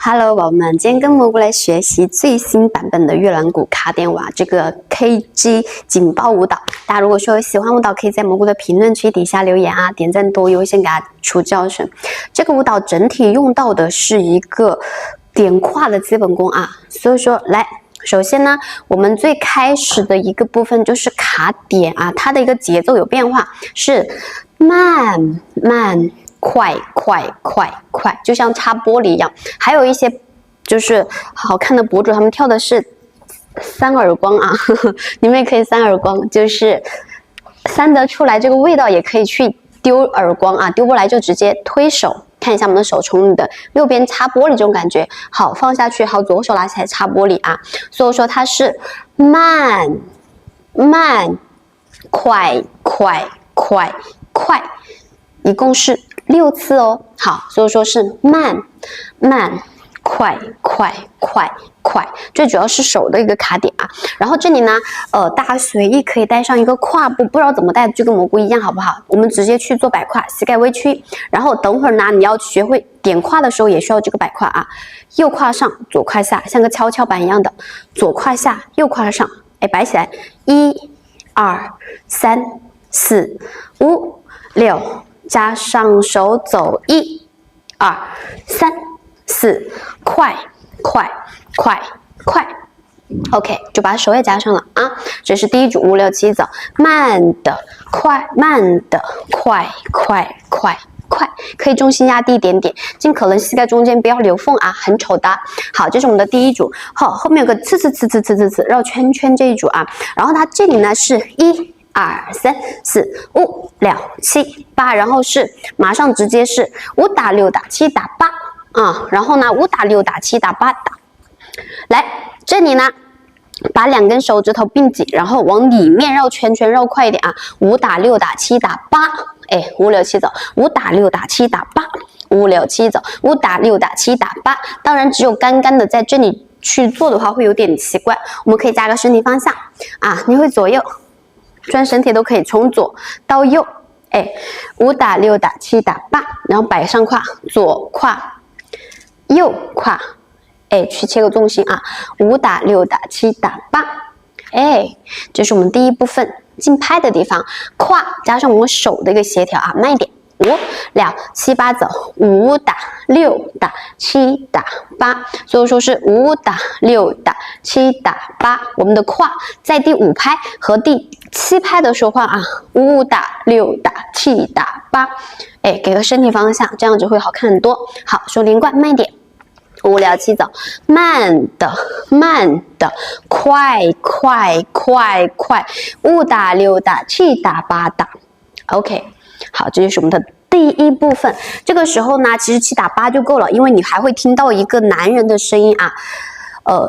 Hello， 宝宝们，今天跟蘑菇来学习最新版本的越蓝鼓卡点舞啊，这个 KG 警报舞蹈。大家如果说喜欢舞蹈，可以在蘑菇的评论区底下留言啊，点赞多，优先给它出教程。这个舞蹈整体用到的是一个点胯的基本功啊，所以说来，首先呢，我们最开始的一个部分就是卡点啊，它的一个节奏有变化，是慢慢。快，就像擦玻璃一样。还有一些就是好看的博主，他们跳的是3耳光啊，你们也可以3耳光，就是3得出来这个味道，也可以去丢耳光啊，丢不来就直接推手。看一下我们的手从你的右边擦玻璃这种感觉，好放下去，好左手拿起来擦玻璃啊。所以说它是慢，快，一共是6次哦，好，所以说是慢，快，最主要是手的一个卡点啊。然后这里呢，大家随意可以带上一个胯部，不知道怎么带就跟蘑菇一样，好不好？我们直接去做摆胯，膝盖微屈。然后等会儿呢，你要学会点胯的时候也需要这个摆胯啊，右胯上，左胯下，像个跷跷板一样的，左胯下，右胯上，哎，摆起来，1、2、3、4、5、6。加上手走，1、2、3、4，快 ，OK， 就把手也加上了啊。这是第一组5、6、7走，慢的，快，可以重心压低一点点，尽可能膝盖中间不要留缝啊，很丑的。好，这是我们的第一组。好，后面有个刺绕圈圈这一组啊。然后它这里呢是1、2、3、4、5、6、7、8，然后是马上直接是5打6打7打8啊，然后呢5打6打7打8打，来这里呢把2根手指头并紧，然后往里面绕圈圈，绕快一点啊，5打6打7打8，哎，5、6、7走，5打6打7打8， 5、6、7走，5打6打7打8。当然只有干干的在这里去做的话会有点奇怪，我们可以加个身体方向啊，你会左右转身体都可以，从左到右，哎，5打6打7打8，然后摆上胯，左胯，右胯，哎，去切个重心啊，5打6打7打8，哎，这是我们第一部分竞拍的地方，胯加上我们手的一个协调啊，慢一点。5、6、7、8走，5打6打7打8，所以说是5打6打7打8。我们的胯在第5拍和第7拍的时候换啊，5打6打7打8，哎，给个身体方向，这样子会好看很多。好，手连贯，慢一点。5、6、7走，慢的，快，5打6打7打8打 ，OK。好，这就是我们的第一部分。这个时候呢，其实7打8就够了，因为你还会听到一个男人的声音啊，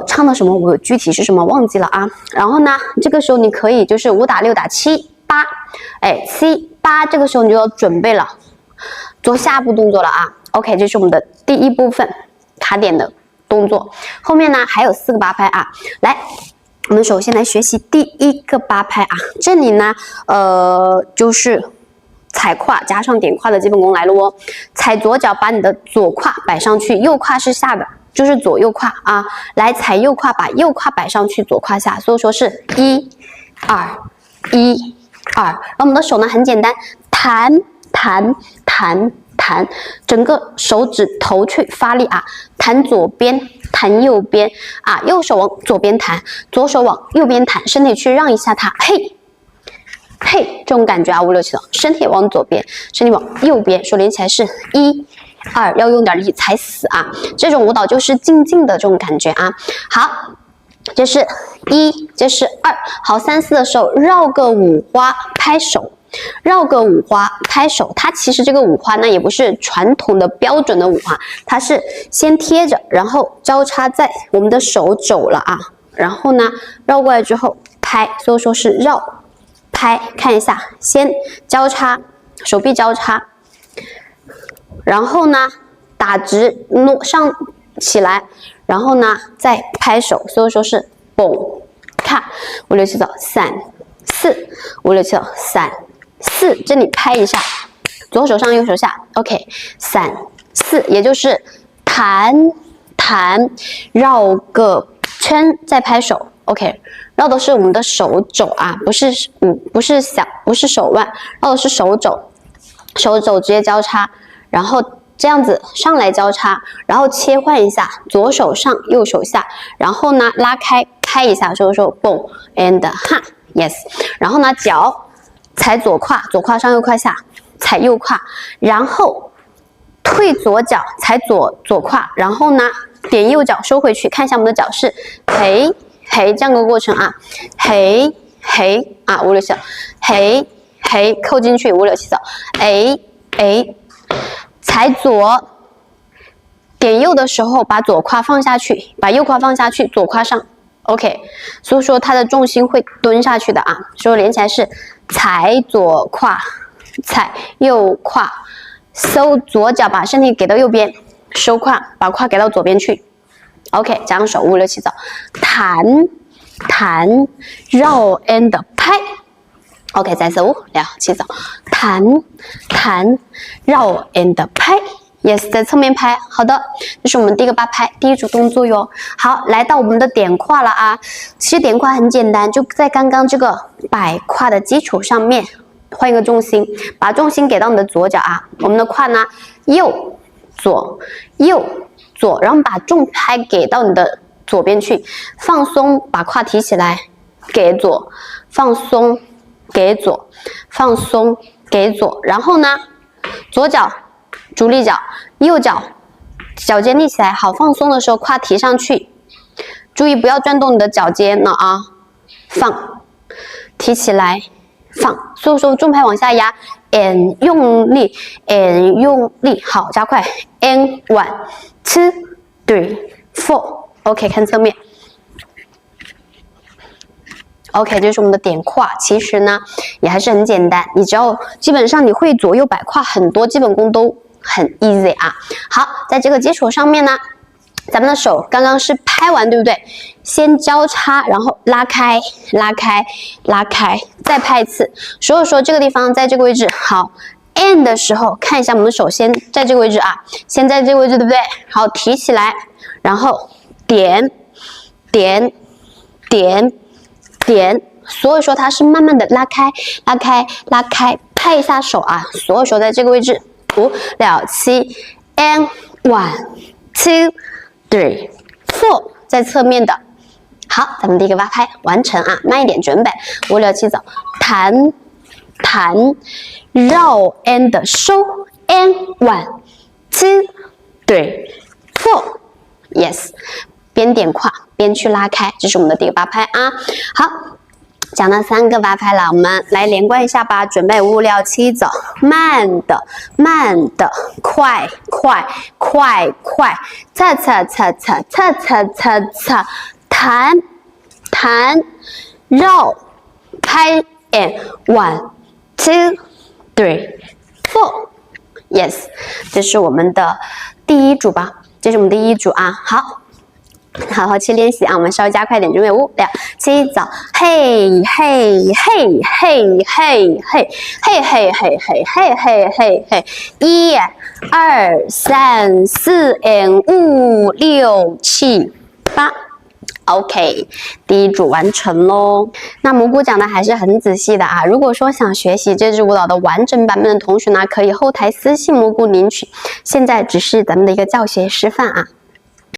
唱的什么舞具体是什么忘记了啊。然后呢，这个时候你可以就是5打6打7、8，哎，7、8，这个时候你就要准备了，做下步动作了啊。OK， 这是我们的第一部分卡点的动作。后面呢还有4个8拍啊，来。我们首先来学习第1个8拍啊，这里呢，就是踩胯加上点胯的基本功来了哦。踩左脚，把你的左胯摆上去，右胯是下的，就是左右胯啊。来踩右胯，把右胯摆上去，左胯下，所以说是1、2、1、2。然后我们的手呢很简单，弹，整个手指头去发力啊，弹左边，弹右边啊，右手往左边弹，左手往右边弹，身体去让一下它，嘿，这种感觉啊，5、6、7走，身体往左边，身体往右边，手连起来是1、2，要用点力踩死啊！这种舞蹈就是静静的这种感觉啊。好，这是1，这是2，好，3、4的时候绕个5花拍手。绕个5花拍手，它其实这个5花呢也不是传统的标准的5花，它是先贴着，然后交叉在我们的手肘了啊，然后呢绕过来之后拍，所以说是绕拍，看一下，先交叉，手臂交叉，然后呢打直挪上起来，然后呢再拍手，所以说是嘣看，5、6、7走，3、4、5、6、7走，3、4，这里拍一下，左手上右手下 ，OK， 3、4，也就是弹弹，绕个圈，再拍手。OK， 绕的是我们的手肘啊，不是手腕，绕的是手肘，手肘直接交叉，然后这样子上来交叉，然后切换一下，左手上，右手下，然后呢拉开拍一下，手手 boom and 哈 yes， 然后呢脚踩左胯，左胯上右胯下，踩右胯，然后退左脚，踩左胯，然后呢点右脚收回去，看一下我们的脚势，嘿嘿这样个过程啊，嘿嘿啊5、6、7，嘿嘿扣进去5、6、7走，哎，踩左，点右的时候把左胯放下去，把右胯放下去，左胯上 ，OK， 所以说它的重心会蹲下去的啊，所以连起来是踩左胯，踩右胯，收左脚把身体给到右边，收胯把胯给到左边去 ，OK， 加上手5、6、7走，弹，绕 and 拍。OK， 再次5、6、7走，弹，绕 and 拍 ，yes， 在侧面拍，好的，这是我们第一个8拍，第一组动作哟。好，来到我们的点胯了啊，其实点胯很简单，就在刚刚这个摆胯的基础上面换一个重心，把重心给到你的左脚啊，我们的胯呢右左，然后把重拍给到你的左边去，放松，把胯提起来，给左，放松。给左，放松，给左，然后呢，左脚主力脚，右脚脚尖立起来，好，放松的时候胯提上去，注意不要转动你的脚尖了啊，放，提起来，放，所以说重拍往下压 ，and 用力 ，and 用力，好，加快 ，and 1、2、3、4，OK， 看侧面。OK， 这是我们的点胯，其实呢也还是很简单，你只要基本上你会左右摆胯，很多基本功都很 easy 啊。好，在这个基础上面呢，咱们的手刚刚是拍完，对不对？先交叉，然后拉开，再拍一次。所以说这个地方在这个位置，好 ，end 的时候看一下我们的手先在这个位置啊，先在这个位置，对不对？好，提起来，然后点，所以说它是慢慢的拉开，拍一下手啊，所有手在这个位置，5、6、7 ，and 1、2、3、4，在侧面的，好，咱们第一个8拍完成啊，慢一点，准备5、6、7走，弹，绕 and 收 ，and 1、2、3、4，yes。边点胯边去拉开，这是我们的第一个8拍啊。好，讲到3个8拍了，我们来连贯一下吧。准备5、6、7走，慢的，快，擦，弹，绕，拍 and 1、2、3、4，yes， 这是我们的第一组吧，这是我们第一组啊。好好去练习啊！我们稍微加快点，准备5、6、7走，嘿，1、2、3、4 and 5、6、7、8。OK， 第一组完成咯。那蘑菇讲的还是很仔细的啊。如果说想学习这支舞蹈的完整版本的同学呢，可以后台私信蘑菇领取。现在只是咱们的一个教学示范啊。